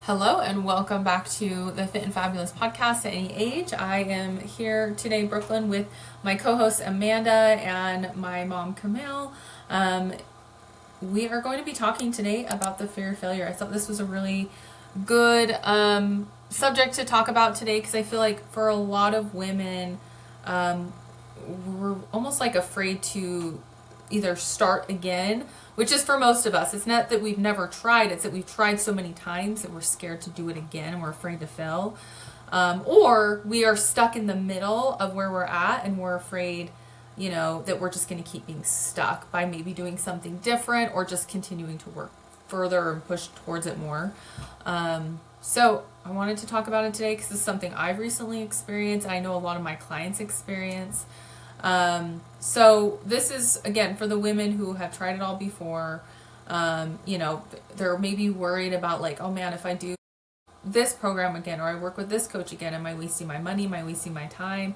Hello and welcome back to the Fit and Fabulous podcast at any age. I am here today in Brooklyn with my co-host Amanda and my mom Camille. We are going to be talking today about the fear of failure. I thought this was a really good subject to talk about today because I feel like for a lot of women, we're almost like afraid to either start again, which is for most of us. It's not that we've never tried, it's that we've tried so many times that we're scared to do it again and we're afraid to fail. Or we are stuck in the middle of where we're at and we're afraid, that we're just going to keep being stuck by maybe doing something different or just continuing to work further and push towards it more. So I wanted to talk about it today because this is something I've recently experienced. I know a lot of my clients experience. So this is, again, for the women who have tried it all before. They're maybe worried about like, oh man, if I do this program again, or I work with this coach again, am I wasting my money? Am I wasting my time?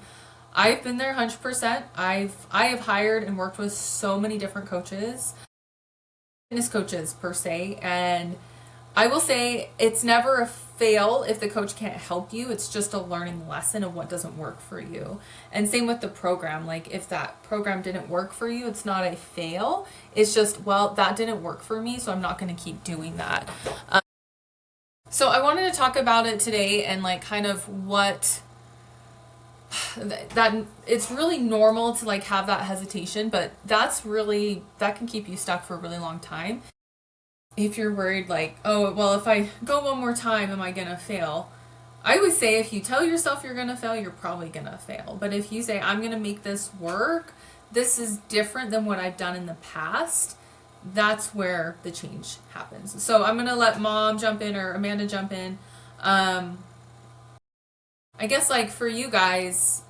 I've been there 100%. I have hired and worked with so many different coaches, fitness coaches per se, and I will say it's never a fail if the coach can't help you. It's just a learning lesson of what doesn't work for you. And same with the program. Like if that program didn't work for you, it's not a fail. It's just, well, that didn't work for me, so I'm not going to keep doing that. So I wanted to talk about it today and like kind of what that it's really normal to like have that hesitation, but that can keep you stuck for a really long time. If you're worried like, oh, well, if I go one more time, am I going to fail? I would say if you tell yourself you're going to fail, you're probably going to fail. But if you say, I'm going to make this work, this is different than what I've done in the past, that's where the change happens. So I'm going to let mom jump in or Amanda jump in. I guess like for you guys,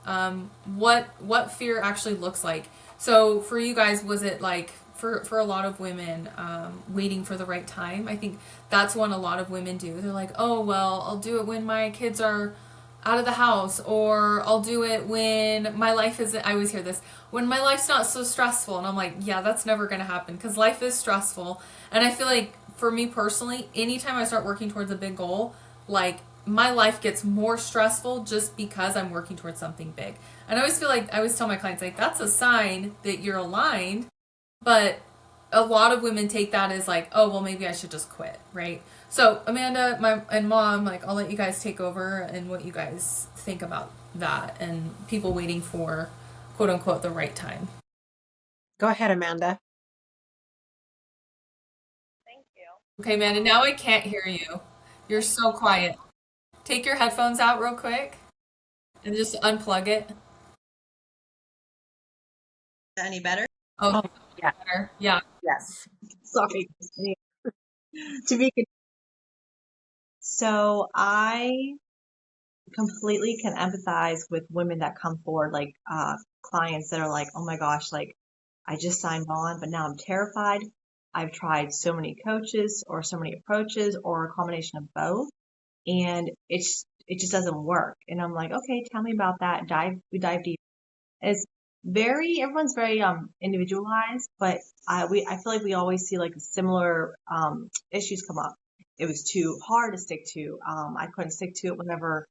what fear actually looks like. So for you guys, was it like for a lot of women, waiting for the right time? I think that's what a lot of women do. They're like, oh well, I'll do it when my kids are out of the house, or I'll do it when my life isn't. I always hear this, when my life's not so stressful, and I'm like, yeah, that's never gonna happen because life is stressful. And I feel like for me personally, anytime I start working towards a big goal, like my life gets more stressful just because I'm working towards something big. And I always feel like I always tell my clients like that's a sign that you're aligned, but a lot of women take that as like, oh well, maybe I should just quit, right? So Amanda, and mom, like I'll let you guys take over and what you guys think about that and people waiting for quote unquote the right time. Go ahead, Amanda. Okay, Amanda, now I can't hear you. You're so quiet. Take your headphones out real quick and just unplug it. Any better? Oh, Oh, yeah. better. Yeah. Yes. Sorry. To be so I completely can empathize with women that come forward, like clients that are like, oh my gosh, like I just signed on, but now I'm terrified. I've tried so many coaches or so many approaches or a combination of both, and it just doesn't work. And I'm like, okay, tell me about that. We dive deep. It's everyone's very individualized, but I feel like we always see like similar issues come up. It was too hard to stick to. I couldn't stick to it whenever,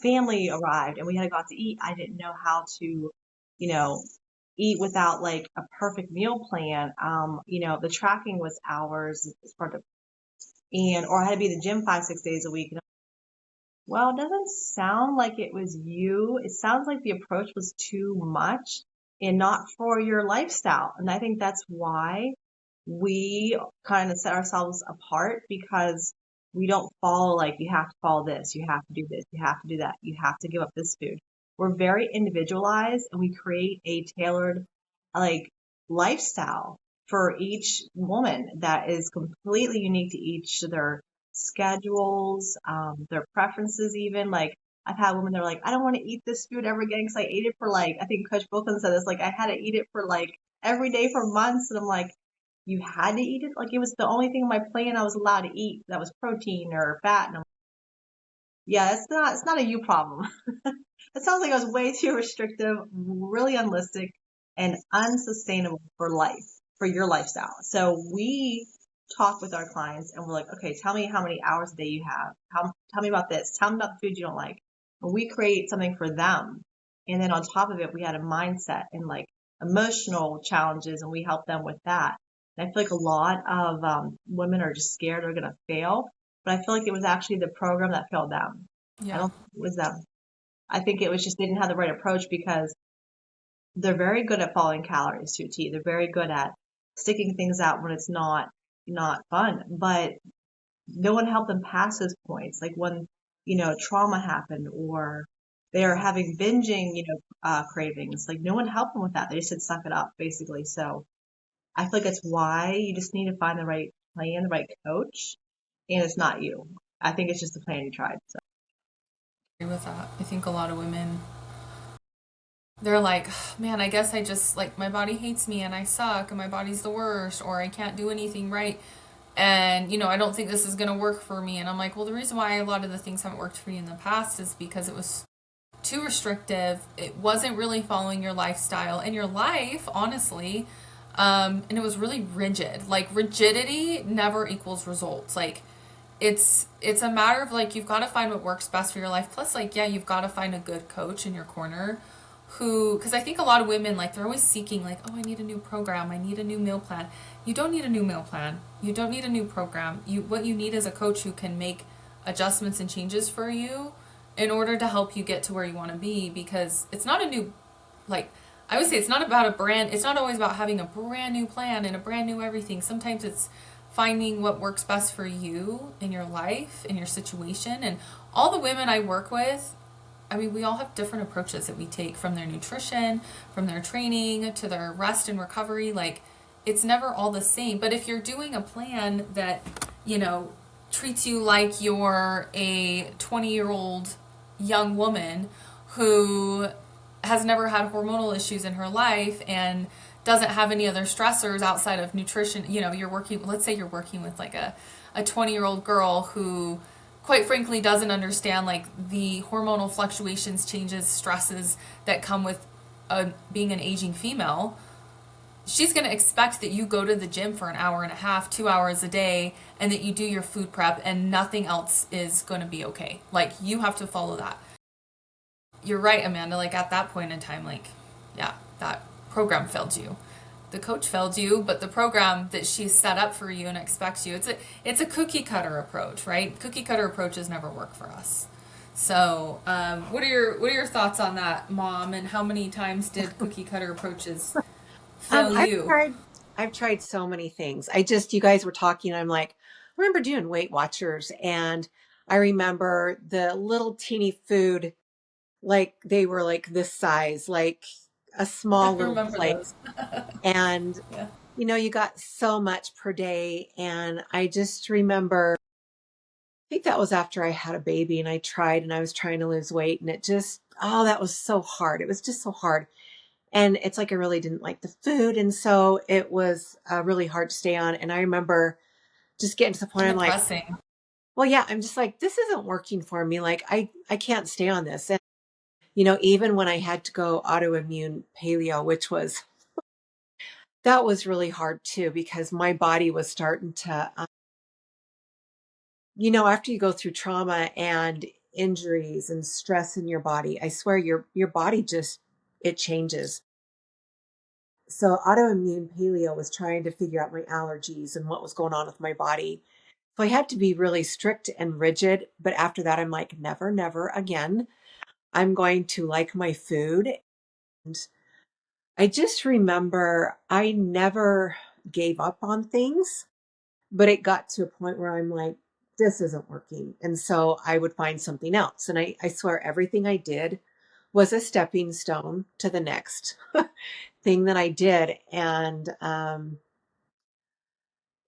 family arrived and we had to go out to eat. I didn't know how to, you know, eat without like a perfect meal plan. The tracking was hours as part of, and or I had to be at the gym 5, 6 days a week. Well, it doesn't sound like it was you. It sounds like the approach was too much and not for your lifestyle. And I think that's why we kind of set ourselves apart, because we don't follow like you have to follow this, you have to do this, you have to do that, you have to give up this food. We're very individualized and we create a tailored like lifestyle for each woman that is completely unique to each of their schedules, their preferences even. Like I've had women that are like, I don't want to eat this food ever again because I ate it for like, I think Coach Wilkins said this, like I had to eat it for like every day for months. And I'm like, you had to eat it? Like it was the only thing in my plan I was allowed to eat that was protein or fat. And I'm, yeah, it's not a you problem. It sounds like I was way too restrictive, really unrealistic and unsustainable for life, for your lifestyle. So we talk with our clients and we're like, okay, tell me how many hours a day you have. Tell me about this. Tell me about the food you don't like. And we create something for them. And then on top of it, we had a mindset and like emotional challenges, and we help them with that. And I feel like a lot of women are just scared they're going to fail. But I feel like it was actually the program that failed them. I Yeah. don't think it was them. I think it was just they didn't have the right approach because they're very good at following calories to a T. They're very good at sticking things out when it's not fun. But no one helped them pass those points. Like when, trauma happened or they're having binging, cravings. Like no one helped them with that. They just said suck it up, basically. So I feel like that's why you just need to find the right plan, the right coach, and it's not you. I think it's just the plan you tried. So Agree with that. I think a lot of women, they're like, man, I guess I just like my body hates me and I suck and my body's the worst or I can't do anything right. And, I don't think this is going to work for me. And I'm like, well, the reason why a lot of the things haven't worked for you in the past is because it was too restrictive. It wasn't really following your lifestyle and your life, honestly. And it was really rigid. Like, rigidity never equals results. Like, it's a matter of like you've got to find what works best for your life. Plus, like, yeah, you've got to find a good coach in your corner who, because I think a lot of women, like, they're always seeking, like, oh, I need a new program, I need a new meal plan. You don't need a new meal plan, you don't need a new program. What you need is a coach who can make adjustments and changes for you in order to help you get to where you want to be. Because it's not a new, like, I would say it's not about a brand, it's not always about having a brand new plan and a brand new everything. Sometimes it's finding what works best for you in your life, in your situation. And all the women I work with, I mean, we all have different approaches that we take, from their nutrition, from their training, to their rest and recovery. Like, it's never all the same. But if you're doing a plan that, treats you like you're a 20-year-old young woman who has never had hormonal issues in her life and doesn't have any other stressors outside of nutrition, you're working, let's say you're working with like a 20-year-old girl who quite frankly doesn't understand like the hormonal fluctuations, changes, stresses that come with being an aging female. She's going to expect that you go to the gym for an hour and a half, 2 hours a day, and that you do your food prep and nothing else is going to be okay. Like, you have to follow that. You're right, Amanda. Like, at that point in time, like, yeah, that program failed you. The coach failed you, but the program that she's set up for you and expects you, it's a cookie cutter approach, right? Cookie cutter approaches never work for us. So, what are your thoughts on that, Mom? And how many times did cookie cutter approaches fail I've you? tried so many things. You guys were talking, I'm like, I remember doing Weight Watchers, and I remember the little teeny food, like they were like this size, like a I small little remember plate. those. And, Yeah. you got so much per day. And I just remember, I think that was after I had a baby and I tried and I was trying to lose weight, and it just, oh, that was so hard. It was just so hard. And it's like I really didn't like the food. And so it was really hard to stay on. And I remember just getting to the point, And I'm like, depressing. well, yeah, I'm just like, this isn't working for me. Like, I can't stay on this. And, even when I had to go autoimmune paleo, that was really hard too, because my body was starting to, after you go through trauma and injuries and stress in your body, I swear your body just, it changes. So autoimmune paleo was trying to figure out my allergies and what was going on with my body. So I had to be really strict and rigid. But after that, I'm like, never, never again. I'm going to like my food. And I just remember I never gave up on things, but it got to a point where I'm like, this isn't working. And so I would find something else. And I swear everything I did was a stepping stone to the next thing that I did. And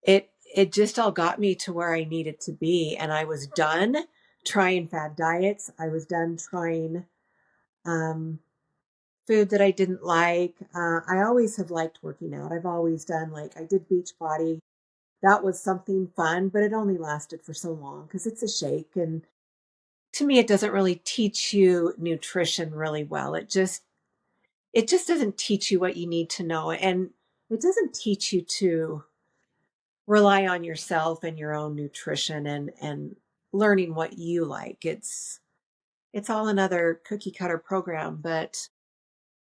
it just all got me to where I needed to be. And I was done trying fad diets. I was done trying um, food that I didn't like. I always have liked working out. I've always done, like, I did Beachbody. That was something fun, but it only lasted for so long because it's a shake. And to me, it doesn't really teach you nutrition really well. It just doesn't teach you what you need to know. And it doesn't teach you to rely on yourself and your own nutrition and learning what you like. It's all another cookie cutter program, but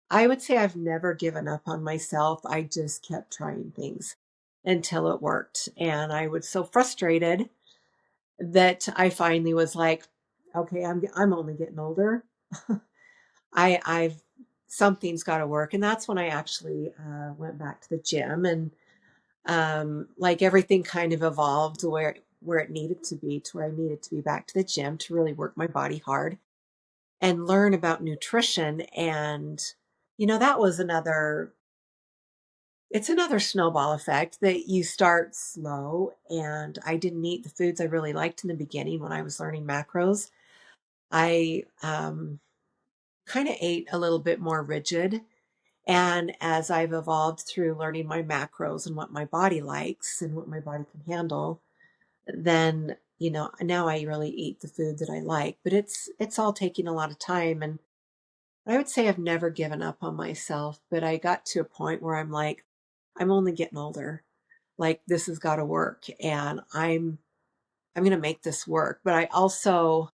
I would say I've never given up on myself. I just kept trying things until it worked. And I was so frustrated that I finally was like, okay, I'm only getting older. I've something's got to work. And that's when I actually went back to the gym, and like everything kind of evolved where it needed to be, to where I needed to be back to the gym to really work my body hard and learn about nutrition. And that was it's another snowball effect that you start slow. And I didn't eat the foods I really liked in the beginning when I was learning macros. I kind of ate a little bit more rigid. And as I've evolved through learning my macros and what my body likes and what my body can handle, then, now I really eat the food that I like. But it's all taking a lot of time. And I would say I've never given up on myself, but I got to a point where I'm like, I'm only getting older. Like this has got to work, and I'm going to make this work. But I also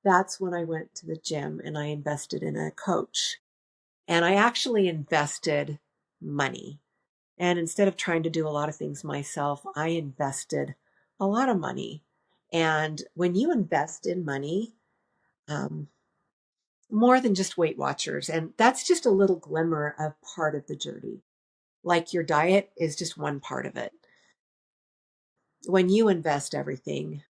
that's when I went to the gym and I invested in a coach. And I actually invested money. And instead of trying to do a lot of things myself, I invested a lot of money. And when you invest in money, um, more than just Weight Watchers, and that's just a little glimmer of part of the journey. Like your diet is just one part of it. When you invest everything,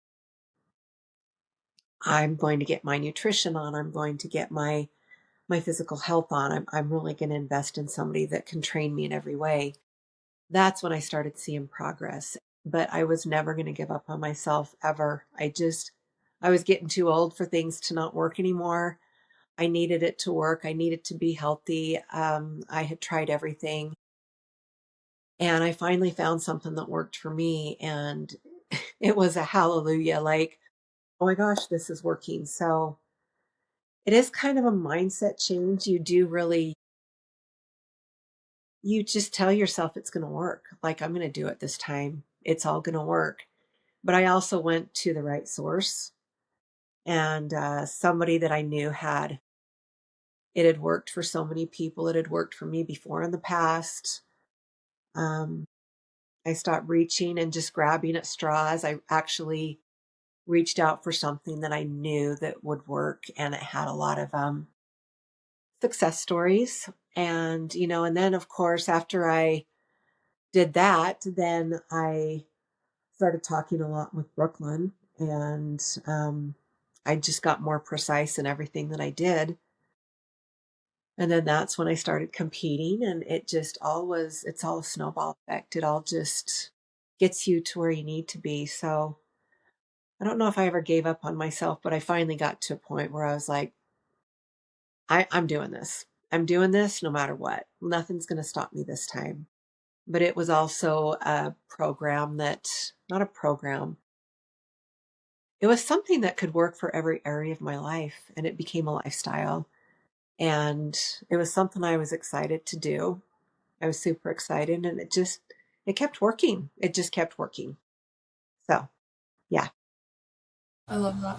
I'm going to get my nutrition on, I'm going to get my physical health on. I'm really going to invest in somebody that can train me in every way. That's when I started seeing progress. But I was never going to give up on myself ever. I was getting too old for things to not work anymore. I needed it to work. I needed to be healthy. I had tried everything, and I finally found something that worked for me. And it was a hallelujah. Like, oh my gosh, this is working. So it is kind of a mindset change. You just tell yourself it's going to work. Like, I'm going to do it this time. It's all going to work. But I also went to the right source, and somebody that I knew it had worked for so many people. It had worked for me before in the past. Um, I stopped reaching and just grabbing at straws. I actually reached out for something that I knew that would work, and it had a lot of success stories. And then of course, after I did that, then I started talking a lot with Brooklyn, and I just got more precise in everything that I did. And then that's when I started competing, and it's all a snowball effect. It all just gets you to where you need to be. So I don't know if I ever gave up on myself, but I finally got to a point where I was like, I'm doing this. I'm doing this no matter what. Nothing's going to stop me this time. But it was also a program not a program, it was something that could work for every area of my life, and it became a lifestyle. And it was something I was excited to do. I was super excited, and it kept working. It just kept working. So, yeah. I love that.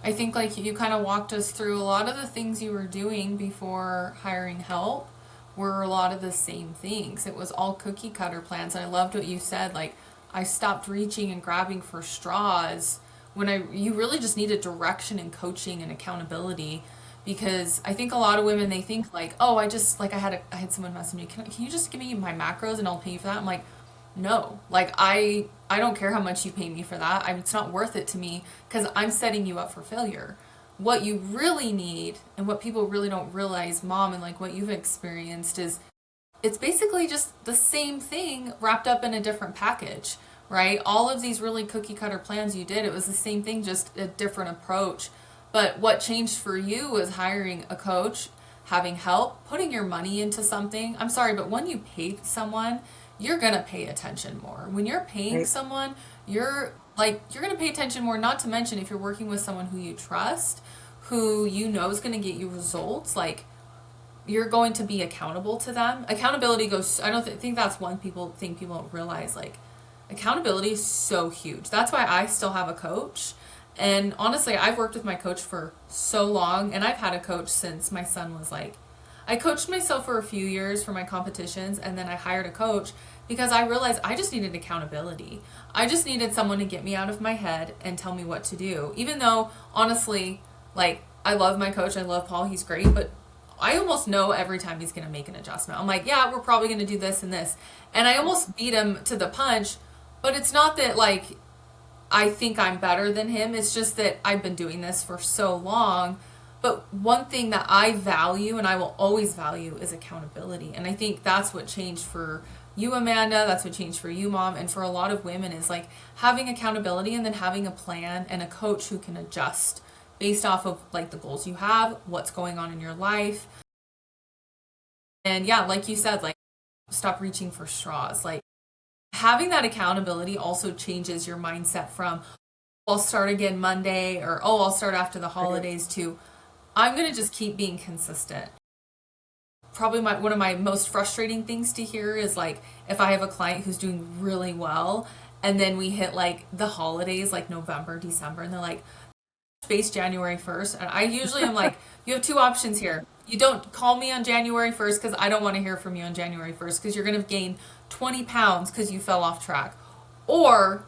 I think like you kind of walked us through a lot of the things you were doing before hiring help were a lot of the same things. It was all cookie cutter plans. And I loved what you said. Like I stopped reaching and grabbing for straws when you really just needed direction and coaching and accountability. Because I think a lot of women, they think like, oh, I had someone message me, can you just give me my macros and I'll pay you for that? I'm like, no, like I don't care how much you pay me for that. It's not worth it to me because I'm setting you up for failure. What you really need and what people really don't realize, mom, and like what you've experienced is it's basically just the same thing wrapped up in a different package, right? All of these really cookie cutter plans you did, it was the same thing, just a different approach. But what changed for you was hiring a coach, having help, putting your money into something. I'm sorry, but when you pay someone, you're going to pay attention more. When you're paying Right. someone, you're going to pay attention more, not to mention if you're working with someone who you trust, who you know is going to get you results, like you're going to be accountable to them. Accountability goes, I don't think that's one people think people don't realize, like accountability is so huge. That's why I still have a coach. And honestly, I've worked with my coach for so long, and I've had a coach since my son was like, I coached myself for a few years for my competitions, and then I hired a coach because I realized I just needed accountability. I just needed someone to get me out of my head and tell me what to do. Even though, honestly, like, I love my coach, I love Paul, he's great, but I almost know every time he's going to make an adjustment. I'm like, yeah, we're probably going to do this and this. And I almost beat him to the punch, but it's not that, like, I think I'm better than him. It's just that I've been doing this for so long. But one thing that I value and I will always value is accountability. And I think that's what changed for you, Amanda. That's what changed for you, Mom. And for a lot of women is like having accountability and then having a plan and a coach who can adjust based off of like the goals you have, what's going on in your life. And yeah, like you said, like stop reaching for straws. Like having that accountability also changes your mindset from I'll start again Monday or I'll start after the holidays to I'm going to just keep being consistent. Probably one of my most frustrating things to hear is like if I have a client who's doing really well and then we hit like the holidays like November, December and they're like space January 1st and I usually am like you have two options here. You don't call me on January 1st because I don't want to hear from you on January 1st because you're going to gain 20 pounds because you fell off track. Or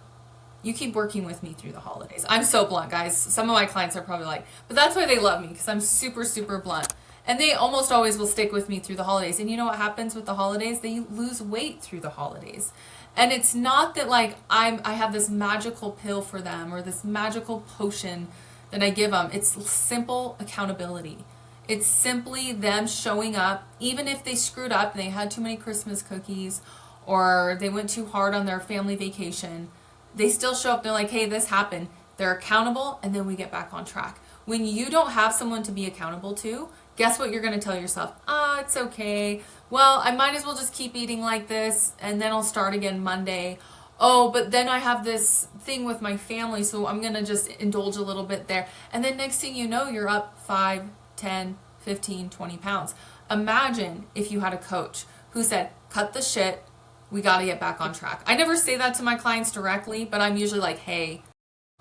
you keep working with me through the holidays. I'm so blunt, guys. Some of my clients are probably like, but that's why they love me because I'm super, super blunt. And they almost always will stick with me through the holidays. And you know what happens with the holidays? They lose weight through the holidays. And it's not that like I have this magical pill for them or this magical potion that I give them. It's simple accountability. It's simply them showing up, even if they screwed up and they had too many Christmas cookies or they went too hard on their family vacation. They still show up. They're like, hey, this happened. They're accountable, and then we get back on track. When you don't have someone to be accountable to, guess what you're going to tell yourself? It's okay. Well, I might as well just keep eating like this, and then I'll start again Monday. Oh, but then I have this thing with my family, so I'm going to just indulge a little bit there. And then next thing you know, you're up 5, 10, 15, 20 pounds. Imagine if you had a coach who said, cut the shit, we got to get back on track. I never say that to my clients directly, but I'm usually like, hey,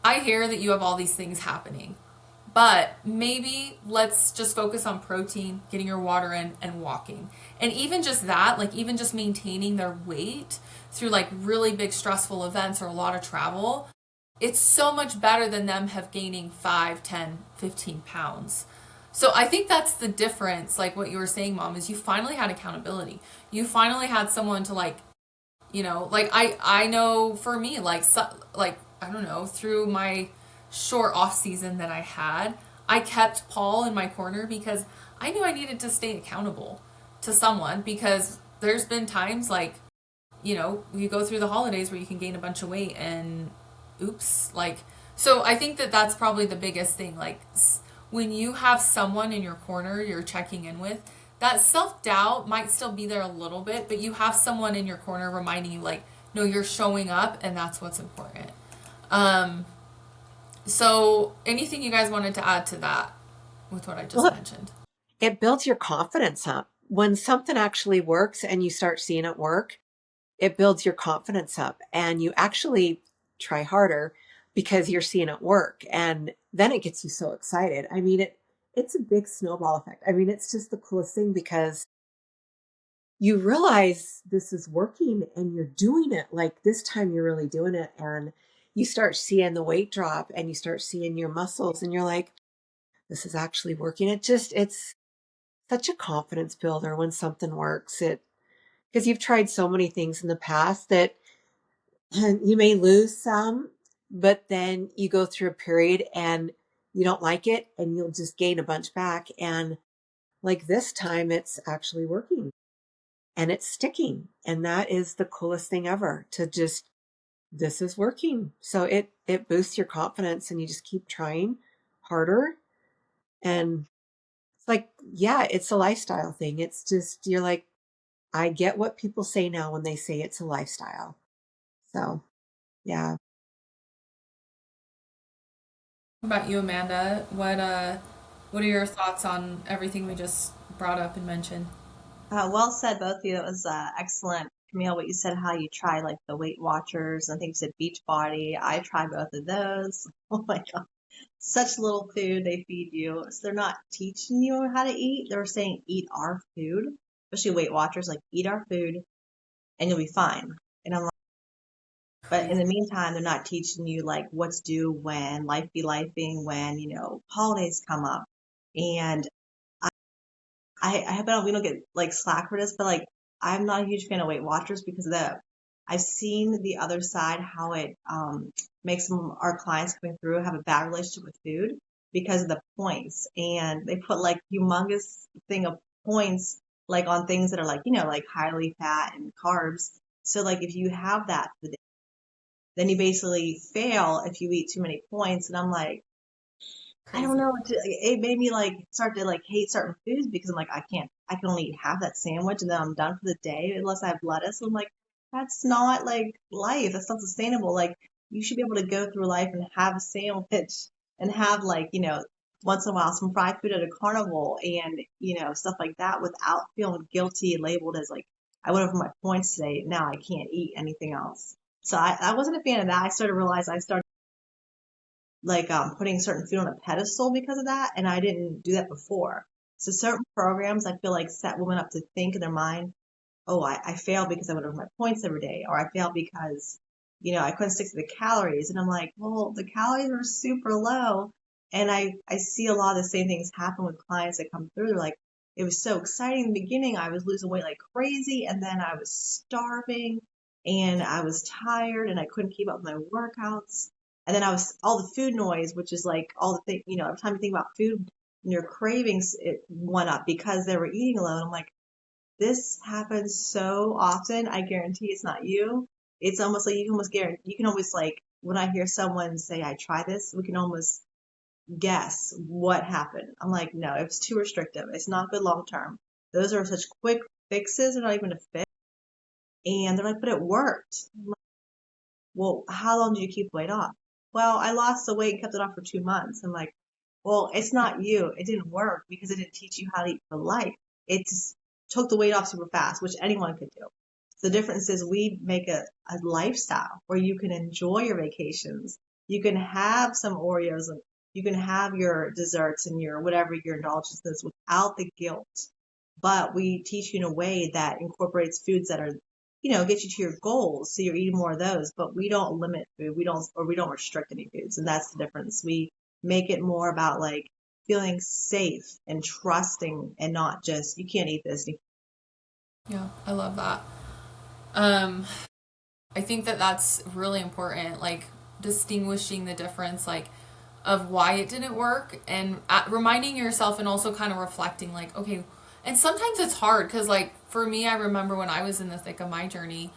I hear that you have all these things happening, but maybe let's just focus on protein, getting your water in, and walking. And even just that, like even just maintaining their weight through like really big stressful events or a lot of travel, it's so much better than them have gaining 5, 10, 15 pounds. So I think that's the difference, like what you were saying, Mom, is you finally had accountability. You finally had someone to like, like I know for me, like I don't know, through my short off season that I had, I kept Paul in my corner because I knew I needed to stay accountable to someone because there's been times like, you go through the holidays where you can gain a bunch of weight and oops, like, so I think that that's probably the biggest thing. Like when you have someone in your corner you're checking in with, that self-doubt might still be there a little bit, but you have someone in your corner reminding you like, no, you're showing up and that's what's important. So anything you guys wanted to add to that with what I just mentioned? It builds your confidence up. When something actually works and you start seeing it work, it builds your confidence up and you actually try harder because you're seeing it work. And then it gets you so excited. I mean, it's a big snowball effect. I mean, it's just the coolest thing because you realize this is working and you're doing it. Like this time you're really doing it. And you start seeing the weight drop and you start seeing your muscles and you're like, this is actually working. It's such a confidence builder when something works. Because you've tried so many things in the past that you may lose some, but then you go through a period and you don't like it and you'll just gain a bunch back. And like this time it's actually working and it's sticking. And that is the coolest thing ever to just, this is working. So it boosts your confidence and you just keep trying harder. And it's like, yeah, it's a lifestyle thing. It's just, you're like, I get what people say now when they say it's a lifestyle. So yeah. What about you, Amanda? What are your thoughts on everything we just brought up and mentioned? Well said, both of you. It was excellent. Camille, what you said, how you try like the Weight Watchers. I think you said Beachbody. I try both of those. Oh my God. Such little food they feed you. So they're not teaching you how to eat. They're saying eat our food, especially Weight Watchers, like eat our food and you'll be fine. And I'm like, but in the Crazy. meantime, they're not teaching you like what's due when, life be lifing when, holidays come up. And I hope we don't get like slack for this, but like I'm not a huge fan of Weight Watchers because of that. I've seen the other side how it makes our clients coming through have a bad relationship with food because of the points, and they put like humongous thing of points like on things that are like like highly fat and carbs. So like if you have that, then you basically fail if you eat too many points. And I'm like, I don't Crazy. know. It made me like start to like hate certain foods because I'm like, I can only eat half that sandwich and then I'm done for the day unless I have lettuce. I'm like, that's not like life. That's not sustainable. Like, you should be able to go through life and have a sandwich and have like, once in a while some fried food at a carnival and, stuff like that without feeling guilty and labeled as like, I went over my points today. Now I can't eat anything else. So I wasn't a fan of that. I started to realize I started like putting certain food on a pedestal because of that, and I didn't do that before. So certain programs I feel like set women up to think in their mind, oh, I failed because I went over my points every day, or I failed because, I couldn't stick to the calories. And I'm like, well, the calories are super low. And I see a lot of the same things happen with clients that come through. They're like, it was so exciting in the beginning. I was losing weight like crazy, and then I was starving and I was tired and I couldn't keep up with my workouts. And then I was all the food noise, which is like all the thing, every time you think about food and your cravings, it went up because they were eating alone. I'm like, this happens so often. I guarantee it's not you. It's almost like you can almost guarantee, you can almost like, when I hear someone say, I try this, we can almost guess what happened. I'm like, no, it was too restrictive. It's not good long term. Those are such quick fixes. They're not even a fix. And they're like, but it worked. Well, how long did you keep weight off? Well, I lost the weight and kept it off for 2 months. I'm like, well, it's not you. It didn't work because it didn't teach you how to eat for life. It just took the weight off super fast, which anyone could do. The difference is we make a lifestyle where you can enjoy your vacations. You can have some Oreos and you can have your desserts and your whatever your indulgences without the guilt. But we teach you in a way that incorporates foods that are, get you to your goals. So you're eating more of those, but we don't limit food. We don't restrict any foods. And that's the difference. We make it more about like feeling safe and trusting and not just, you can't eat this. Yeah, I love that. Um, I think that that's really important, like distinguishing the difference, like of why it didn't work and reminding yourself and also kind of reflecting, like, okay, and sometimes it's hard because, like, for me, I remember when I was in the thick of my journey,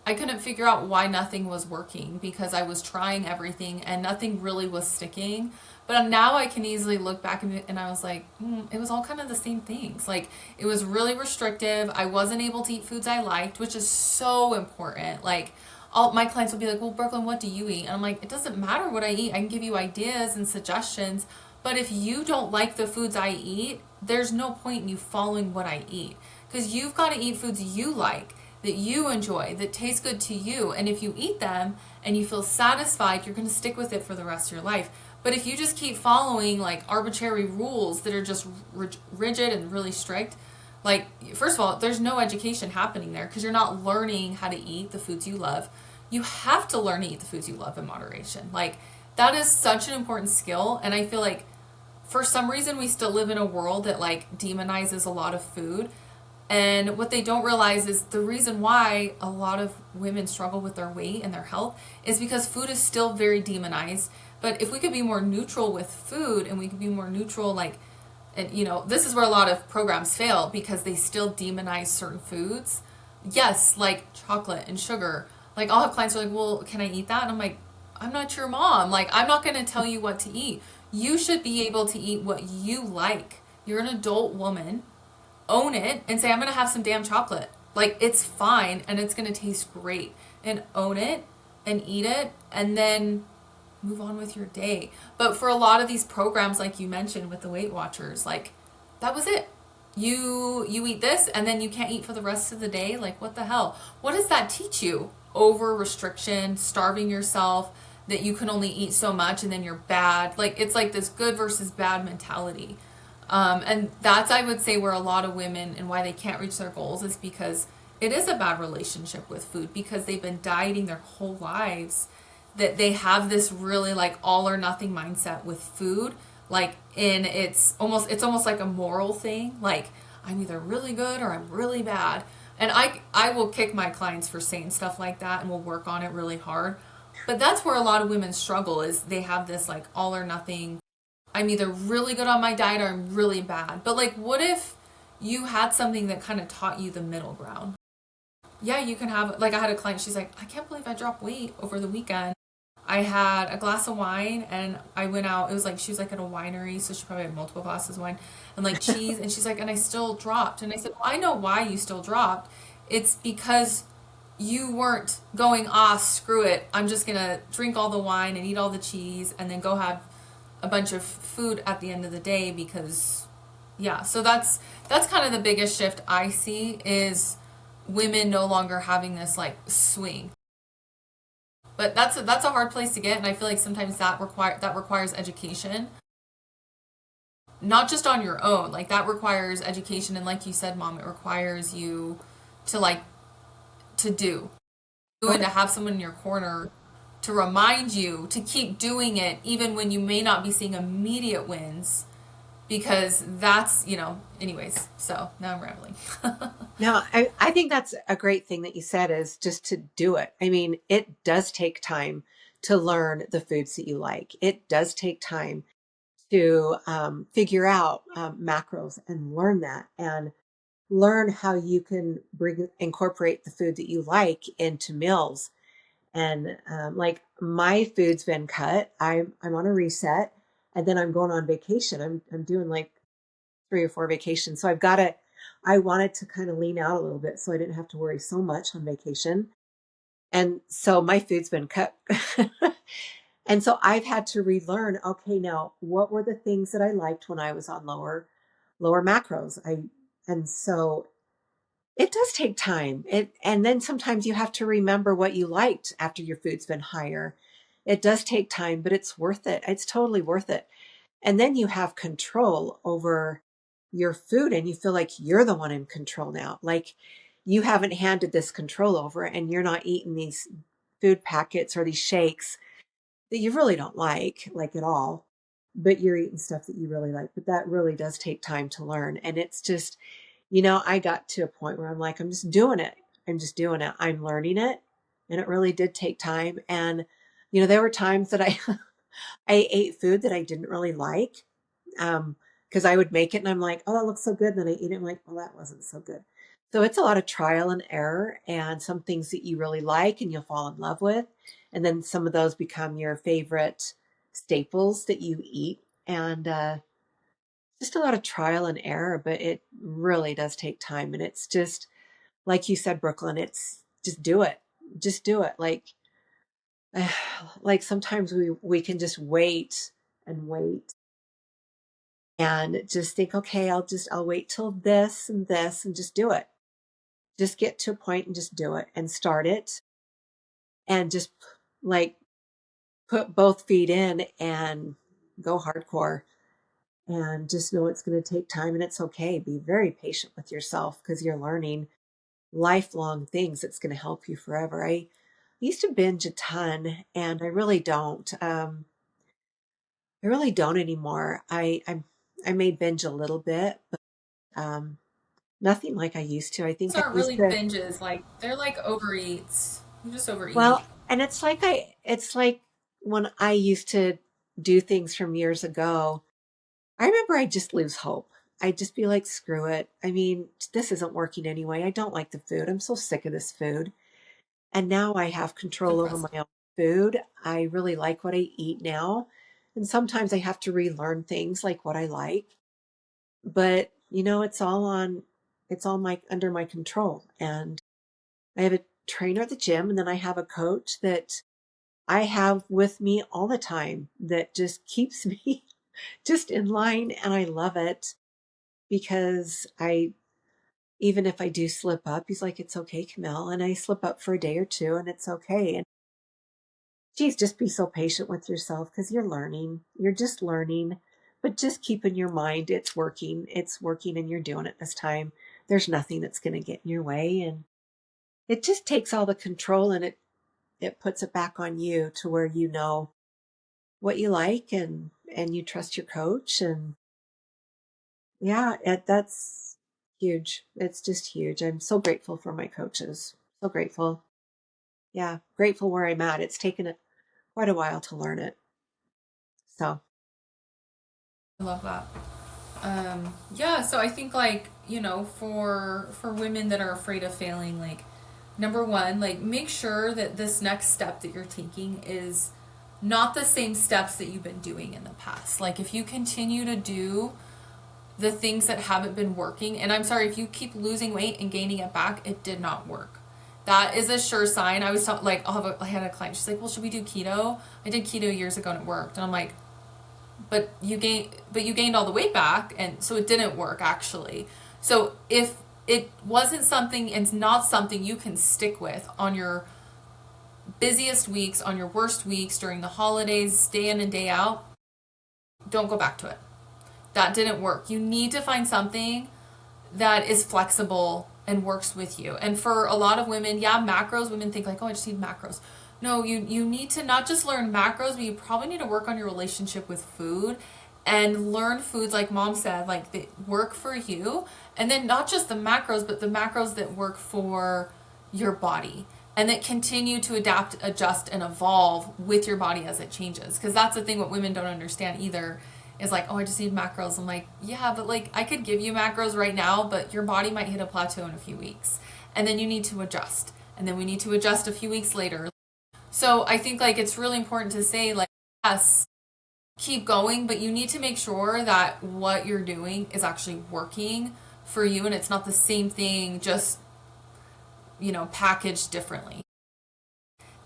I couldn't figure out why nothing was working because I was trying everything and nothing really was sticking. But now I can easily look back and I was like, it was all kind of the same things. Like, it was really restrictive. I wasn't able to eat foods I liked, which is so important. Like, all my clients will be like, well, Brooklyn, what do you eat? And I'm like, it doesn't matter what I eat. I can give you ideas and suggestions. But if you don't like the foods I eat, there's no point in you following what I eat. Because you've got to eat foods you like, that you enjoy, that taste good to you. And if you eat them and you feel satisfied, you're going to stick with it for the rest of your life. But if you just keep following like arbitrary rules that are just rigid and really strict, like, first of all, there's no education happening there because you're not learning how to eat the foods you love. You have to learn to eat the foods you love in moderation. Like, that is such an important skill. And I feel like for some reason we still live in a world that like demonizes a lot of food. And what they don't realize is the reason why a lot of women struggle with their weight and their health is because food is still very demonized. But if we could be more neutral with food and we could be more neutral, like, and this is where a lot of programs fail because they still demonize certain foods. Yes, like chocolate and sugar. Like, I'll have clients who are like, well, can I eat that? And I'm like, I'm not your mom. Like, I'm not going to tell you what to eat. You should be able to eat what you like. You're an adult woman. Own it and say, I'm going to have some damn chocolate. Like, it's fine and it's going to taste great. And own it and eat it and then move on with your day. But for a lot of these programs, like you mentioned with the Weight Watchers, like, that was it. you eat this and then you can't eat for the rest of the day. Like, what the hell? What does that teach you? Over restriction, starving yourself, that you can only eat so much and then you're bad. Like, it's like this good versus bad mentality. And that's, I would say, where a lot of women and why they can't reach their goals is because it is a bad relationship with food, because they've been dieting their whole lives, that they have this really like all or nothing mindset with food. Like, in it's almost like a moral thing. Like, I'm either really good or I'm really bad. And I will kick my clients for saying stuff like that, and we'll work on it really hard. But that's where a lot of women struggle, is they have this like all or nothing. I'm either really good on my diet or I'm really bad. But like, what if you had something that kind of taught you the middle ground? Yeah, you can have, like, I had a client, she's like, I can't believe I dropped weight over the weekend. I had a glass of wine and I went out. It was like, she was like at a winery, so she probably had multiple glasses of wine and like cheese. And she's like, and I still dropped. And I said, well, I know why you still dropped. It's because you weren't going, screw it. I'm just going to drink all the wine and eat all the cheese and then go have a bunch of food at the end of the day. Because, yeah, so that's kind of the biggest shift I see, is women no longer having this like swing. But that's a hard place to get, and I feel like sometimes that requires education, not just on your own. Like, that requires education, and like you said, Mom, it requires you to like do and to have someone in your corner to remind you to keep doing it, even when you may not be seeing immediate wins, because that's, anyways. So now I'm rambling. No, I think that's a great thing that you said, is just to do it. I mean, it does take time to learn the foods that you like. It does take time to figure out macros and learn that, and learn how you can incorporate the food that you like into meals. And like, my food's been cut. I'm on a reset, and then I'm going on vacation. I'm doing like 3 or 4 vacations. So I wanted to kind of lean out a little bit so I didn't have to worry so much on vacation. And so my food's been cut. And so I've had to relearn, okay, now what were the things that I liked when I was on lower macros? And so it does take time. And then sometimes you have to remember what you liked after your food's been higher. It does take time, but it's worth it. It's totally worth it. And then you have control over your food, and you feel like you're the one in control now. Like, you haven't handed this control over, and you're not eating these food packets or these shakes that you really don't like at all, but you're eating stuff that you really like. But that really does take time to learn. And it's just, I got to a point where I'm like, I'm just doing it. I'm just doing it. I'm learning it. And it really did take time. And, there were times that I ate food that I didn't really like. Because I would make it and I'm like, oh, that looks so good. And then I eat it. I'm like, well, that wasn't so good. So it's a lot of trial and error, and some things that you really like and you'll fall in love with. And then some of those become your favorite staples that you eat. And just a lot of trial and error, but it really does take time. And it's just, like you said, Brooklyn, it's just do it. Just do it. Like sometimes we can just wait and wait and just think, okay, I'll wait till this and just do it. Just get to a point and just do it and start it, and just like put both feet in and go hardcore, and just know it's going to take time, and it's okay. Be very patient with yourself, because you're learning lifelong things that's going to help you forever. I used to binge a ton, and I really don't. I really don't anymore. I may binge a little bit, but nothing like I used to. I These think I aren't used really to. binges. Like, they're like overeats. You just overeat. Well, and it's like when I used to do things from years ago. I remember I'd just lose hope. I'd just be like, screw it. I mean, this isn't working anyway. I don't like the food. I'm so sick of this food. And now I have control over my Depressing. own food. I really like what I eat now. And sometimes I have to relearn things like what I like. But, it's all under my control. And I have a trainer at the gym, and then I have a coach that I have with me all the time that just keeps me just in line, and I love it. because even if I do slip up, he's like, it's okay, Camille. And I slip up for a day or two and it's okay. And geez, just be so patient with yourself because you're learning. You're just learning, but just keep in your mind it's working. It's working and you're doing it this time. There's nothing that's going to get in your way. And it just takes all the control and it puts it back on you to where you know what you like and you trust your coach. And yeah, that's huge. It's just huge. I'm so grateful for my coaches. So grateful. Yeah, grateful where I'm at. It's taken it quite a while to learn it. So, I love that. Yeah, so I think like, for women that are afraid of failing, like number one, like make sure that this next step that you're taking is not the same steps that you've been doing in the past. Like if you continue to do the things that haven't been working, and I'm sorry, if you keep losing weight and gaining it back, it did not work. That is a sure sign. I had a client, she's like, well, should we do keto? I did keto years ago and it worked. And I'm like, but you gained all the weight back, and so it didn't work actually. So if it wasn't something and not something you can stick with on your busiest weeks, on your worst weeks, during the holidays, day in and day out, don't go back to it. That didn't work. You need to find something that is flexible and works with you. And for a lot of women, yeah, macros, women think like, oh, I just need macros. No, you need to not just learn macros, but you probably need to work on your relationship with food and learn foods like mom said, like that work for you. And then not just the macros, but the macros that work for your body and that continue to adapt, adjust, and evolve with your body as it changes. Because that's the thing what women don't understand either is like, oh, I just need macros. I'm like, yeah, but like I could give you macros right now, but your body might hit a plateau in a few weeks. And then you need to adjust. And then we need to adjust a few weeks later. So I think like it's really important to say like, yes, keep going, but you need to make sure that what you're doing is actually working for you and it's not the same thing, just, packaged differently.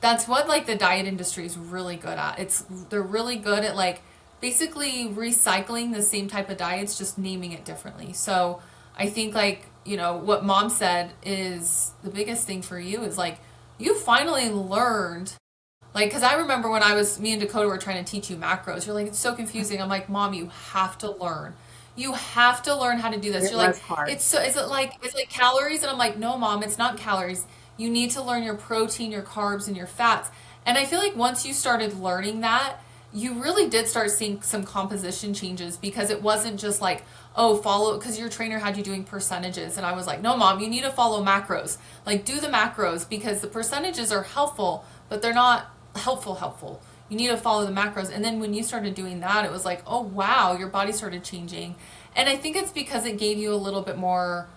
That's what like the diet industry is really good at. They're really good at like basically recycling the same type of diets, just naming it differently. So I think like, what mom said is the biggest thing for you is like you finally learned. Like, because I remember when me and Dakota were trying to teach you macros, you're like, it's so confusing. I'm like, Mom, you have to learn. You have to learn how to do this. it You're like, was hard. is it calories? And I'm like, no, Mom, it's not calories. You need to learn your protein, your carbs, and your fats. And I feel like once you started learning that, you really did start seeing some composition changes because it wasn't just like, oh, follow, because your trainer had you doing percentages. And I was like, no, Mom, you need to follow macros. Like, do the macros because the percentages are helpful, but they're not helpful. You need to follow the macros. And then when you started doing that, it was like, oh, wow, your body started changing. And I think it's because it gave you a little bit more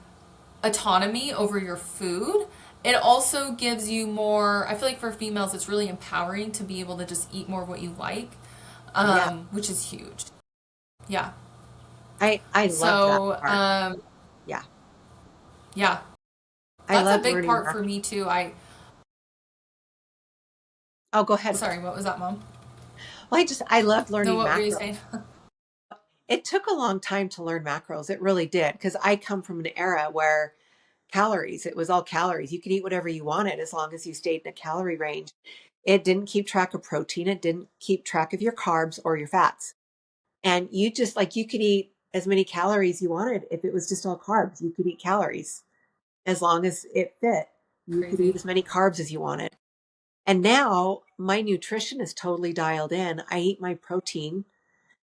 autonomy over your food. It also gives you more, I feel like for females, it's really empowering to be able to just eat more of what you like, Yeah. which is huge. Yeah. I love that So, part. Yeah. yeah, I that's a love big learning part that. for me too. Oh, go ahead. Sorry, what was that, Mom? Well, I loved No, learning what were you macros. saying? It took a long time to learn macros. It really did. Because I come from an era where calories, it was all calories. You could eat whatever you wanted as long as you stayed in a calorie range. It didn't keep track of protein. It didn't keep track of your carbs or your fats. And you just like, you could eat as many calories you wanted. If it was just all carbs, you could eat calories as long as it fit. You could eat Crazy. as many carbs as you wanted. And now my nutrition is totally dialed in. I eat my protein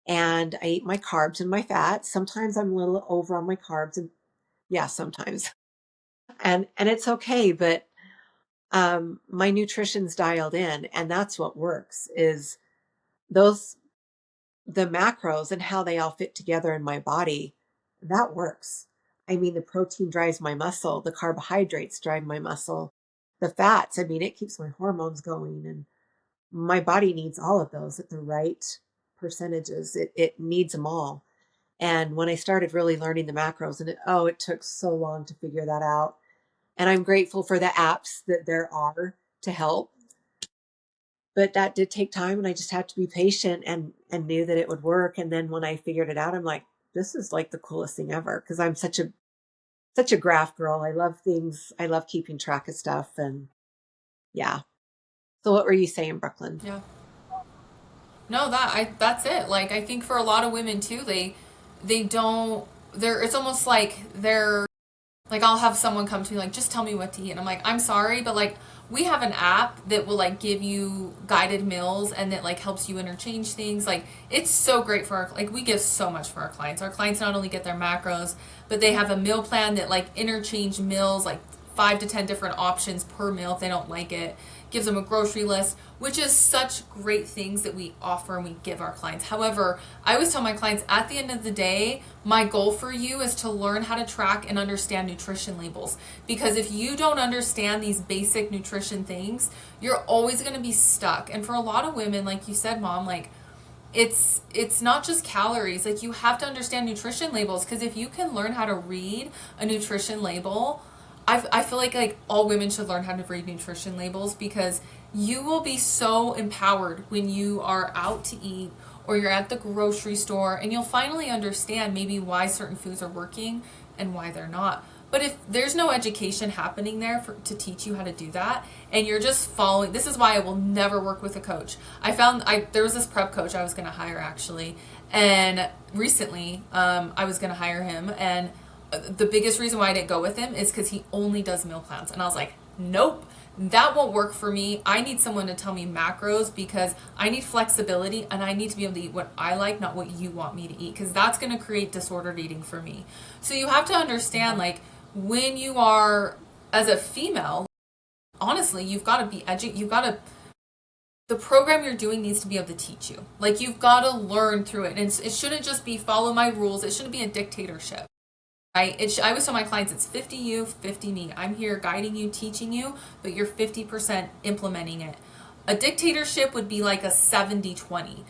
and I eat my carbs and my fats. Sometimes I'm a little over on my carbs and yeah, sometimes. And it's okay, but my nutrition's dialed in and that's what works is those the macros and how they all fit together in my body. That works. I mean, the protein drives my muscle, the carbohydrates drive my muscle, the fats, I mean, it keeps my hormones going and my body needs all of those at the right percentages. It needs them all. And when I started really learning the macros, and it took so long to figure that out. And I'm grateful for the apps that there are to help. But that did take time, and I just had to be patient and knew that it would work. And then when I figured it out, I'm like, this is like the coolest thing ever. Cause I'm such a graph girl. I love things. I love keeping track of stuff. And yeah. So what were you saying, Brooklyn? Yeah. No, that's it. Like I think for a lot of women too, they don't they're it's almost like they're like I'll have someone come to me like just tell me what to eat and I'm like I'm sorry but like we have an app that will like give you guided meals and that like helps you interchange things. Like it's so great for our like we give so much for our clients. Our clients not only get their macros, but they have a meal plan that like interchange meals like 5 to 10 different options per meal if they don't like it. Gives them a grocery list, which is such great things that we offer and we give our clients. However, I always tell my clients at the end of the day, my goal for you is to learn how to track and understand nutrition labels. Because if you don't understand these basic nutrition things, you're always going to be stuck. And for a lot of women, like you said, Mom, like it's not just calories. Like you have to understand nutrition labels because if you can learn how to read a nutrition label, I feel like all women should learn how to read nutrition labels because you will be so empowered when you are out to eat or you're at the grocery store and you'll finally understand maybe why certain foods are working and why they're not. But if there's no education happening there to teach you how to do that and you're just following, this is why I will never work with a coach. There was this prep coach I was going to hire actually, and recently I was going to hire him, and the biggest reason why I didn't go with him is because he only does meal plans. And I was like, nope, that won't work for me. I need someone to tell me macros because I need flexibility and I need to be able to eat what I like, not what you want me to eat, because that's going to create disordered eating for me. So you have to understand, like, when you are, as a female, honestly, you've got to be the program you're doing needs to be able to teach you. Like, you've got to learn through it. And it shouldn't just be follow my rules. It shouldn't be a dictatorship. I always tell my clients it's 50 you, 50 me. I'm here guiding you, teaching you, but you're 50% implementing it. A dictatorship would be like a 70-20.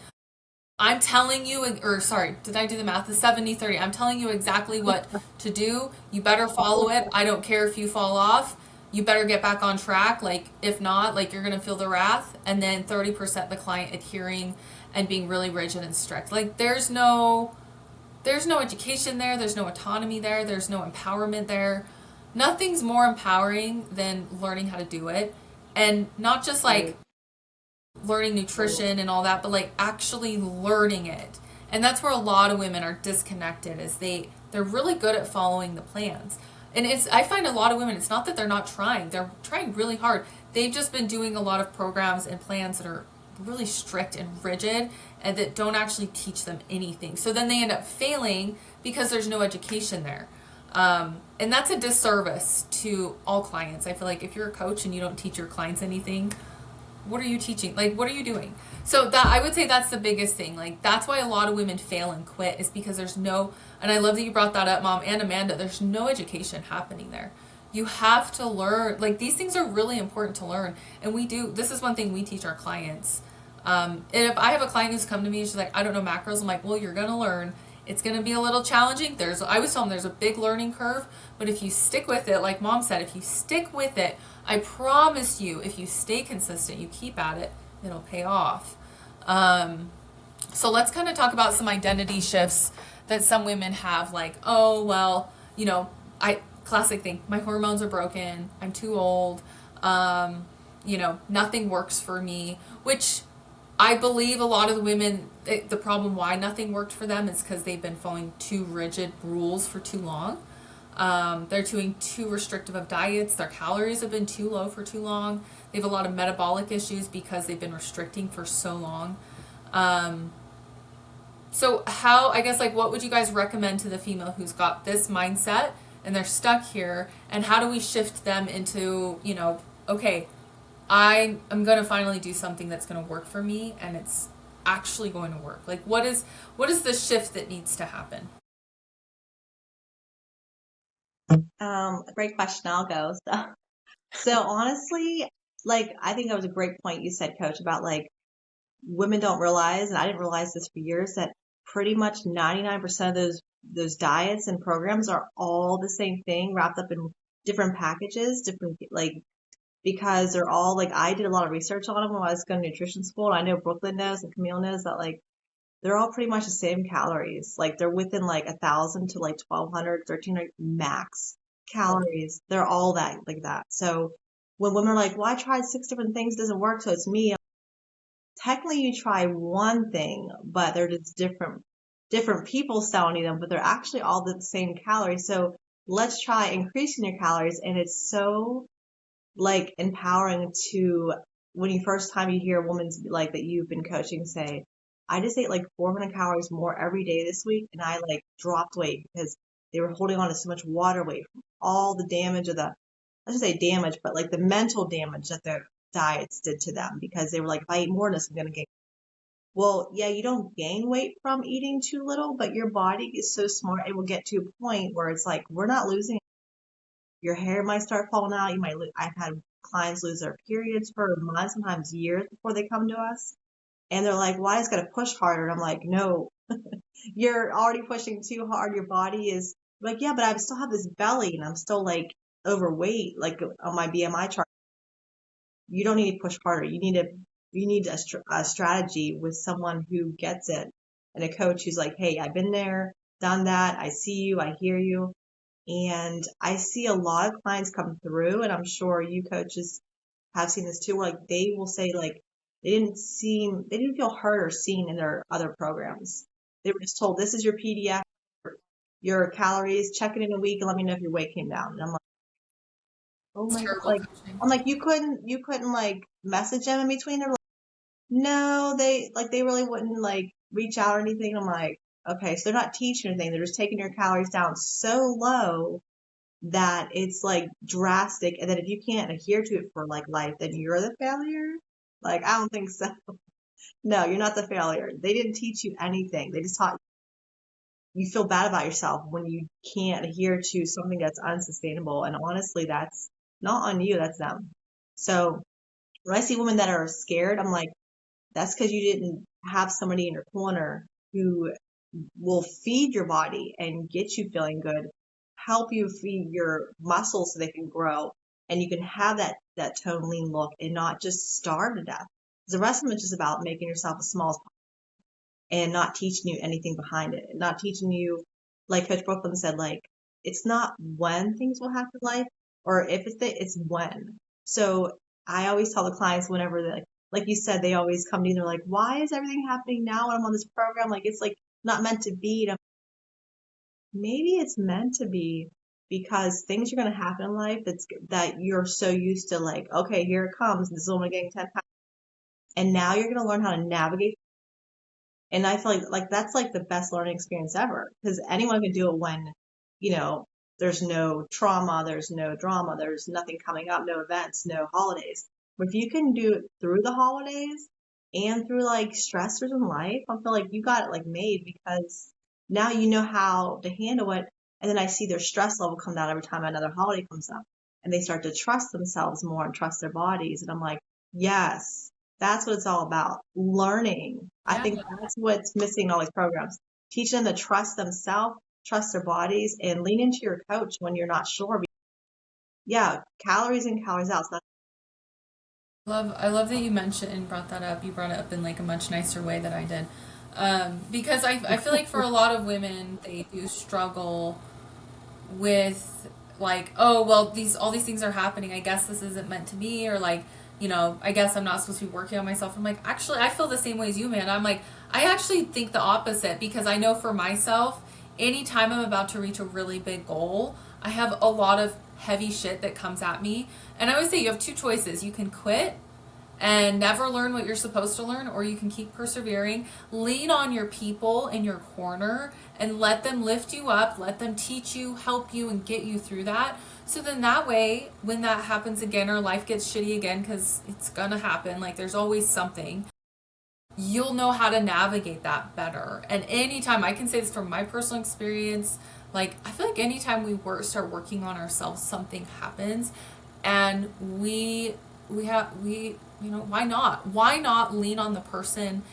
I'm telling you, or sorry, did I do the math? The 70-30. I'm telling you exactly what to do. You better follow it. I don't care if you fall off. You better get back on track. Like, if not, like, you're going to feel the wrath. And then 30% the client adhering and being really rigid and strict. Like, there's no education there. There's no autonomy there. There's no empowerment there. Nothing's more empowering than learning how to do it. And not just like learning nutrition and all that, but like actually learning it. And that's where a lot of women are disconnected, is they're really good at following the plans. And I find a lot of women, it's not that they're not trying. They're trying really hard. They've just been doing a lot of programs and plans that are really strict and rigid and that don't actually teach them anything. So then they end up failing because there's no education there. And that's a disservice to all clients. I feel like if you're a coach and you don't teach your clients anything, what are you teaching? Like, what are you doing? So that, I would say that's the biggest thing. Like, that's why a lot of women fail and quit, is because there's no, and I love that you brought that up, Mom and Amanda, there's no education happening there. You have to learn, like, these things are really important to learn. And this is one thing we teach our clients. And if I have a client who's come to me and she's like, I don't know macros, I'm like, well, you're going to learn. It's going to be a little challenging. I always tell them there's a big learning curve, but if you stick with it, like Mom said, if you stick with it, I promise you, if you stay consistent, you keep at it, it'll pay off. So let's kind of talk about some identity shifts that some women have, like, oh, well, classic thing, my hormones are broken, I'm too old, nothing works for me, which I believe a lot of the women, the problem why nothing worked for them is because they've been following too rigid rules for too long. They're doing too restrictive of diets. Their calories have been too low for too long. They have a lot of metabolic issues because they've been restricting for so long. So what would you guys recommend to the female who's got this mindset and they're stuck here, and how do we shift them into, okay, I'm going to finally do something that's going to work for me and it's actually going to work? Like, what is the shift that needs to happen? Great question. I'll go. So honestly, like, I think that was a great point you said, Coach, about like women don't realize, and I didn't realize this for years, that pretty much 99% of those diets and programs are all the same thing wrapped up in different packages, because they're all like, I did a lot of research on them when I was going to nutrition school. And I know Brooklyn knows and Camille knows that, like, they're all pretty much the same calories. Like they're within like 1,000 to like 1,200, 1,300 max calories. They're all that like that. So when women are like, well, I tried 6 different things, it doesn't work, so it's me. Technically you try one thing, but they're just different people selling them, but they're actually all the same calories. So let's try increasing your calories. And it's so like empowering to when you first time you hear a woman's like that you've been coaching say, I just ate like 400 calories more every day this week and I like dropped weight because they were holding on to so much water weight from all the damage of the, I should say damage, but like the mental damage that their diets did to them because they were like, if I eat more of this, I'm going to gain. Well, yeah, you don't gain weight from eating too little, but your body is so smart. It will get to a point where it's like, we're not losing. Your hair might start falling out. You might, I've had clients lose their periods for months, sometimes years before they come to us. And they're like, well, I just got to push harder. And I'm like, no, you're already pushing too hard. Your body is like, yeah, but I still have this belly and I'm still like overweight, like on my BMI chart. You don't need to push harder. You need a strategy with someone who gets it and a coach who's like, hey, I've been there, done that. I see you. I hear you. And I see a lot of clients come through, and I'm sure you coaches have seen this too, where like they will say like they didn't feel heard or seen in their other programs. They were just told, this is your PDF, your calories, check it in a week and let me know if your weight came down. And I'm like, oh It's my God. terrible Like, coaching. I'm like, you couldn't like message them in between. They're like, no, they really wouldn't like reach out or anything. I'm like, okay, so they're not teaching anything. They're just taking your calories down so low that it's like drastic. And then if you can't adhere to it for like life, then you're the failure. Like, I don't think so. No, you're not the failure. They didn't teach you anything. They just taught you feel bad about yourself when you can't adhere to something that's unsustainable. And honestly, that's not on you. That's them. So when I see women that are scared, I'm like, that's because you didn't have somebody in your corner who will feed your body and get you feeling good, help you feed your muscles so they can grow, and you can have that tone lean look and not just starve to death. The rest of it is just about making yourself as small as possible and not teaching you anything behind it, not teaching you, like Coach Brooklyn said, like it's not when things will happen in life or if it's when. So I always tell the clients whenever they like you said, they always come to you and they're like, why is everything happening now when I'm on this program? Like it's like not meant to be. Maybe it's meant to be because things are going to happen in life that you're so used to like, okay, here it comes. This is only getting 10 pounds. And now you're going to learn how to navigate. And I feel like that's like the best learning experience ever because anyone can do it when, you know, there's no trauma, there's no drama, there's nothing coming up, no events, no holidays. But if you can do it through the holidays and through like stressors in life, I feel like you got it like made because now you know how to handle it. And then I see their stress level come down every time another holiday comes up and they start to trust themselves more and trust their bodies. And I'm like, yes, that's what it's all about. Learning. I Yeah. think that's what's missing in all these programs. Teach them to trust themselves, trust their bodies, and lean into your coach when you're not sure. Yeah, calories in, calories out. It's not I love that you mentioned and brought that up. You brought it up in like a much nicer way than I did. Because I feel like for a lot of women, they do struggle with like, oh well, these all these things are happening. I guess this isn't meant to be, or like, I guess I'm not supposed to be working on myself. I'm like, actually, I feel the same way as you, man. I'm like, I actually think the opposite because I know for myself, anytime I'm about to reach a really big goal, I have a lot of heavy shit that comes at me. And I always say you have two choices. You can quit and never learn what you're supposed to learn, or you can keep persevering. Lean on your people in your corner and let them lift you up, let them teach you, help you, and get you through that. So then that way, when that happens again or life gets shitty again, because it's gonna happen, like there's always something, you'll know how to navigate that better. And anytime, I can say this from my personal experience, like I feel like anytime start working on ourselves, something happens, and why not lean on the person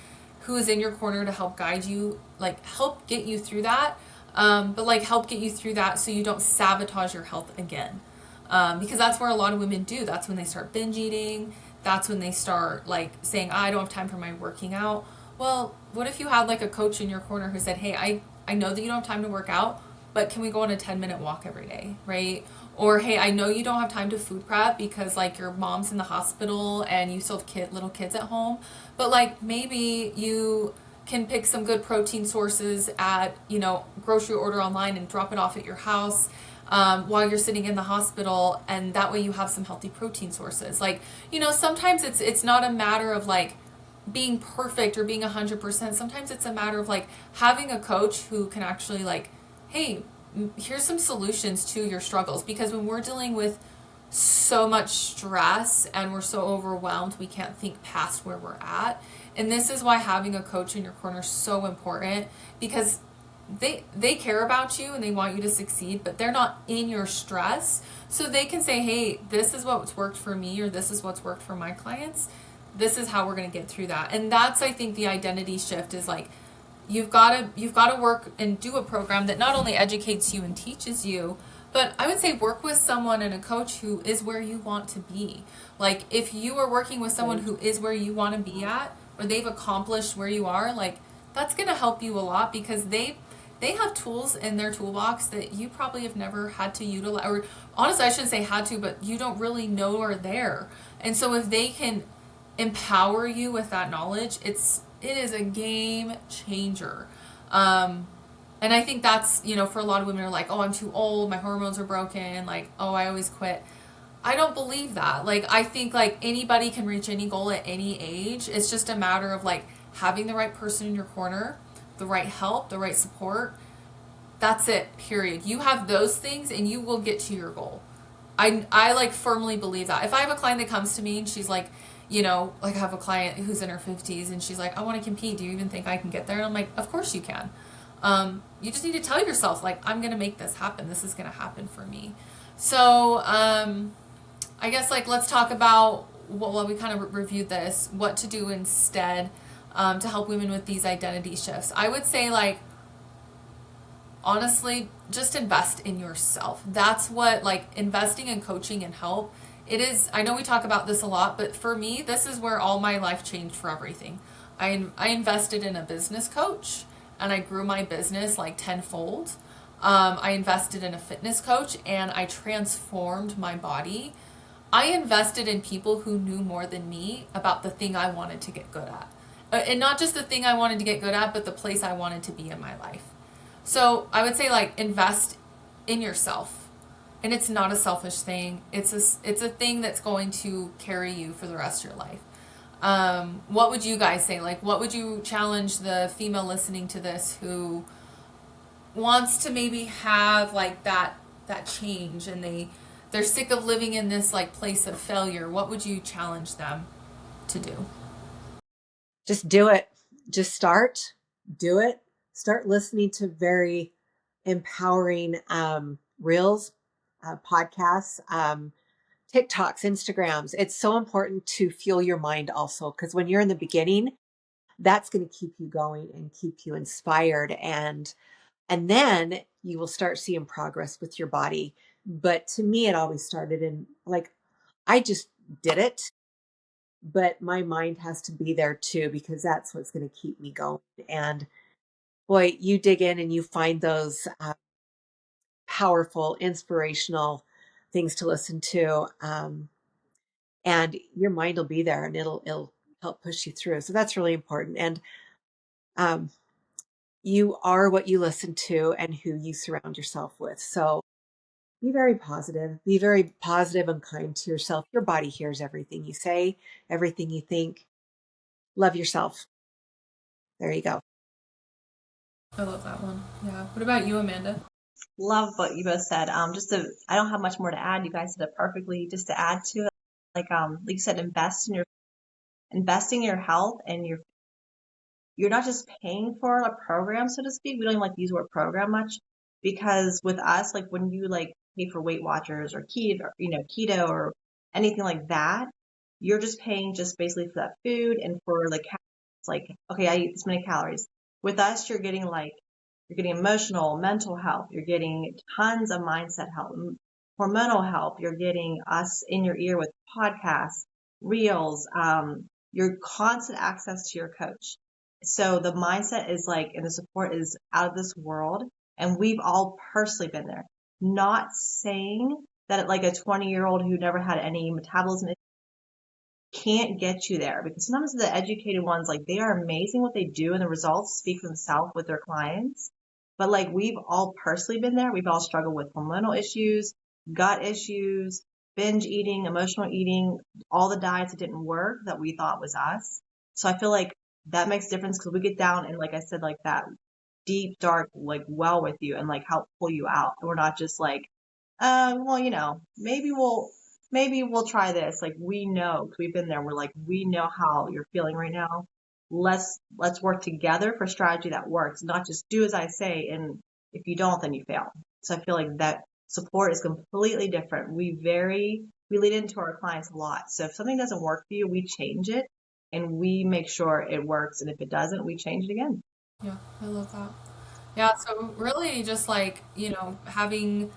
who is in your corner to help guide you, like help get you through that, but like help get you through that so you don't sabotage your health again, because that's where a lot of women do. That's when they start binge eating. That's when they start like saying, I don't have time for my working out. Well, what if you had like a coach in your corner who said, hey, I know that you don't have time to work out, but can we go on a 10-minute walk every day, right? Or hey, I know you don't have time to food prep because like your mom's in the hospital and you still have little kids at home, but like maybe you can pick some good protein sources at, grocery order online and drop it off at your house while you're sitting in the hospital, and that way you have some healthy protein sources. Like, sometimes it's not a matter of like being perfect or being 100%. Sometimes it's a matter of like having a coach who can actually like, hey, here's some solutions to your struggles, because when we're dealing with so much stress and we're so overwhelmed we can't think past where we're at. And this is why having a coach in your corner is so important, because they care about you and they want you to succeed, but they're not in your stress. So they can say, hey, this is what's worked for me, or this is what's worked for my clients. This is how we're going to get through that. And that's, I think, the identity shift is like, you've got to work and do a program that not only educates you and teaches you, but I would say work with someone and a coach who is where you want to be. Like if you are working with someone who is where you want to be at, or they've accomplished where you are, like that's going to help you a lot, because they have tools in their toolbox that you probably have never had to utilize, or honestly I shouldn't say had to, but you don't really know are there. And so if they can empower you with that knowledge, it is a game changer. And I think that's, for a lot of women are like, oh, I'm too old, my hormones are broken, like, oh, I always quit. I don't believe that. Like, I think like anybody can reach any goal at any age. It's just a matter of like having the right person in your corner, the right help, the right support. That's it, period. You have those things and you will get to your goal. I like firmly believe that. If I have a client that comes to me and she's like, like I have a client who's in her 50s and she's like, I want to compete. Do you even think I can get there? And I'm like, of course you can. You just need to tell yourself, like, I'm going to make this happen. This is going to happen for me. So I guess, like, let's talk about, well, we kind of reviewed this, what to do instead to help women with these identity shifts. I would say, like, honestly, just invest in yourself. That's what, like, investing in coaching and help. It is, I know we talk about this a lot, but for me, this is where all my life changed for everything. I invested in a business coach and I grew my business like tenfold. I invested in a fitness coach and I transformed my body. I invested in people who knew more than me about the thing I wanted to get good at. And not just the thing I wanted to get good at, but the place I wanted to be in my life. So I would say, like, invest in yourself. And it's not a selfish thing. It's a thing that's going to carry you for the rest of your life. What would you guys say? Like, what would you challenge the female listening to this who wants to maybe have like that change, and they're sick of living in this like place of failure? What would you challenge them to do? Just do it. Just start, do it. Start listening to very empowering reels, podcasts, TikToks, Instagrams. It's so important to fuel your mind also, because when you're in the beginning, that's going to keep you going and keep you inspired. And then you will start seeing progress with your body. But to me, it always started in like, I just did it, but my mind has to be there too, because that's what's going to keep me going. And boy, you dig in and you find those powerful, inspirational things to listen to. And your mind will be there and it'll help push you through. So that's really important. And um, you are what you listen to and who you surround yourself with. So be very positive. Be very positive and kind to yourself. Your body hears everything you say, everything you think. Love yourself. There you go. I love that one. Yeah. What about you, Amanda? Love what you both said. I don't have much more to add. You guys said it perfectly. Just to add to it, like you said, investing in your health and you're not just paying for a program, so to speak. We don't even like to use the word program much, because with us, like when you like pay for Weight Watchers or keto or anything like that, you're just paying just basically for that food and for the calories. Like, okay, I eat this many calories. With us, you're getting emotional, mental health. You're getting tons of mindset help, hormonal help. You're getting us in your ear with podcasts, reels, your constant access to your coach. So the mindset is like, and the support is out of this world. And we've all personally been there. Not saying that like a 20-year-old who never had any metabolism can't get you there, because sometimes the educated ones, like they are amazing what they do and the results speak for themselves with their clients. But like we've all personally been there. We've all struggled with hormonal issues, gut issues, binge eating, emotional eating, all the diets that didn't work that we thought was us. So I feel like that makes a difference because we get down and like I said, like that deep, dark, like well with you and like help pull you out. And we're not just like, well, maybe we'll try this. Like we know, because we've been there. We're like, we know how you're feeling right now. Let's work together for strategy that works, not just do as I say. And if you don't, then you fail. So I feel like that support is completely different. We lead into our clients a lot. So if something doesn't work for you, we change it and we make sure it works. And if it doesn't, we change it again. Yeah, I love that. Yeah, so really just like, having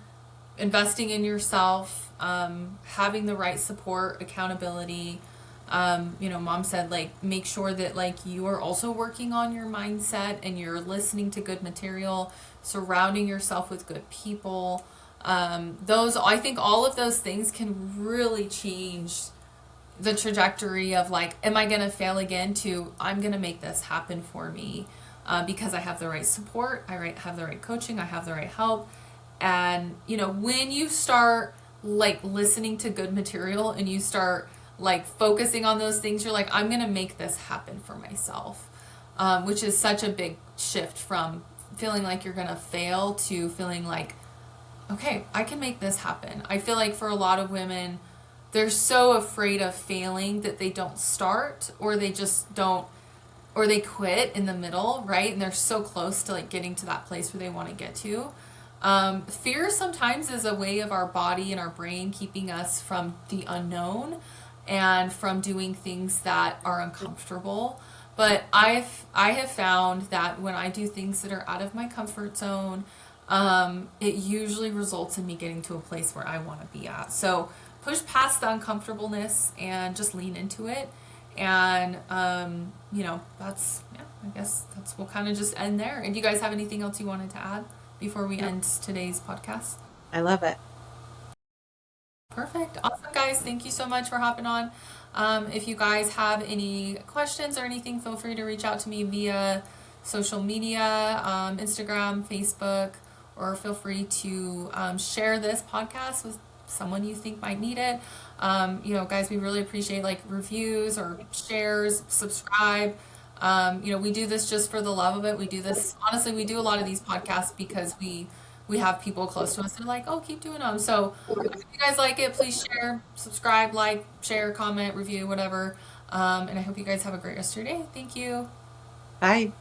investing in yourself, having the right support, accountability. Mom said like make sure that like you are also working on your mindset and you're listening to good material, surrounding yourself with good people. Those I think all of those things can really change the trajectory of like, am I going to fail again to I'm going to make this happen for me because I have the right support, have the right coaching, I have the right help. And, when you start like listening to good material and you start like focusing on those things, you're like, I'm going to make this happen for myself, which is such a big shift from feeling like you're going to fail to feeling like, okay, I can make this happen. I feel like for a lot of women, they're so afraid of failing that they don't start or they just don't or they quit in the middle, right? And they're so close to like getting to that place where they want to get to. Fear sometimes is a way of our body and our brain keeping us from the unknown and from doing things that are uncomfortable. But I have found that when I do things that are out of my comfort zone, it usually results in me getting to a place where I want to be at. So push past the uncomfortableness and just lean into it. And that's yeah. I guess we'll kind of just end there. And do you guys have anything else you wanted to add before we No, end today's podcast? I love it. Perfect. Awesome, guys. Thank you so much for hopping on. If you guys have any questions or anything, feel free to reach out to me via social media, Instagram, Facebook, or feel free to share this podcast with someone you think might need it. Guys, we really appreciate like reviews or shares, subscribe. We do this just for the love of it. We do this, honestly, we do a lot of these podcasts because we have people close to us that are like, oh, keep doing them. So if you guys like it, please share, subscribe, like, share, comment, review, whatever. And I hope you guys have a great rest of your day. Thank you. Bye.